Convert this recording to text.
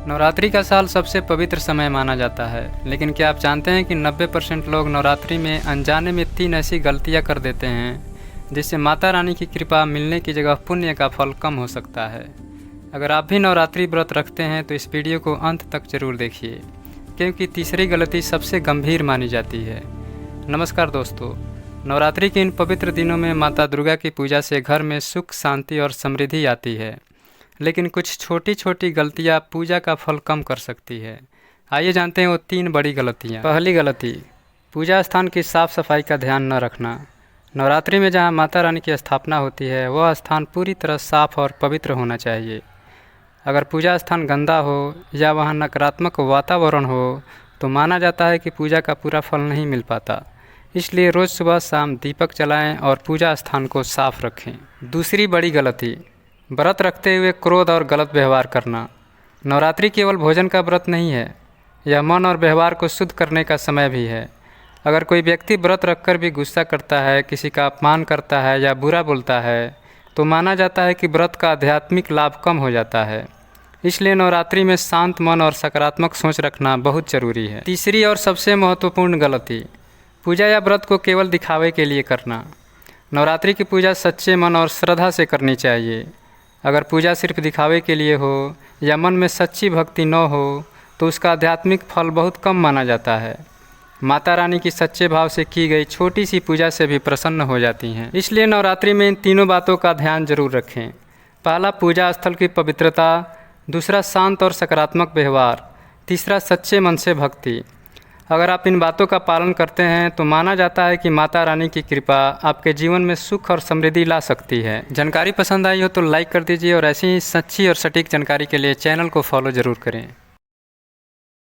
नवरात्रि का साल सबसे पवित्र समय माना जाता है, लेकिन क्या आप जानते हैं कि 90% लोग नवरात्रि में अनजाने में 3 ऐसी गलतियां कर देते हैं जिससे माता रानी की कृपा मिलने की जगह पुण्य का फल कम हो सकता है। अगर आप भी नवरात्रि व्रत रखते हैं तो इस वीडियो को अंत तक जरूर देखिए, क्योंकि तीसरी गलती सबसे गंभीर मानी जाती है। नमस्कार दोस्तों, नवरात्रि के इन पवित्र दिनों में माता दुर्गा की पूजा से घर में सुख, शांति और समृद्धि आती है, लेकिन कुछ छोटी छोटी गलतियां पूजा का फल कम कर सकती है। आइए जानते हैं वो 3 बड़ी गलतियां। पहली गलती, पूजा स्थान की साफ सफाई का ध्यान न रखना। नवरात्रि में जहां माता रानी की स्थापना होती है वह स्थान पूरी तरह साफ और पवित्र होना चाहिए। अगर पूजा स्थान गंदा हो या वहां नकारात्मक वातावरण हो तो माना जाता है कि पूजा का पूरा फल नहीं मिल पाता। इसलिए रोज़ सुबह शाम दीपक जलाएं और पूजा स्थान को साफ रखें। दूसरी बड़ी गलती, व्रत रखते हुए क्रोध और गलत व्यवहार करना। नवरात्रि केवल भोजन का व्रत नहीं है, यह मन और व्यवहार को शुद्ध करने का समय भी है। अगर कोई व्यक्ति व्रत रखकर भी गुस्सा करता है, किसी का अपमान करता है या बुरा बोलता है तो माना जाता है कि व्रत का आध्यात्मिक लाभ कम हो जाता है। इसलिए नवरात्रि में शांत मन और सकारात्मक सोच रखना बहुत जरूरी है। तीसरी और सबसे महत्वपूर्ण गलती, पूजा या व्रत को केवल दिखावे के लिए करना। नवरात्रि की पूजा सच्चे मन और श्रद्धा से करनी चाहिए। अगर पूजा सिर्फ दिखावे के लिए हो या मन में सच्ची भक्ति न हो तो उसका आध्यात्मिक फल बहुत कम माना जाता है। माता रानी की सच्चे भाव से की गई छोटी सी पूजा से भी प्रसन्न हो जाती हैं। इसलिए नवरात्रि में इन तीनों बातों का ध्यान जरूर रखें। पहला, पूजा स्थल की पवित्रता। दूसरा, शांत और सकारात्मक व्यवहार। तीसरा, सच्चे मन से भक्ति। अगर आप इन बातों का पालन करते हैं तो माना जाता है कि माता रानी की कृपा आपके जीवन में सुख और समृद्धि ला सकती है। जानकारी पसंद आई हो तो लाइक कर दीजिए और ऐसी ही सच्ची और सटीक जानकारी के लिए चैनल को फॉलो ज़रूर करें।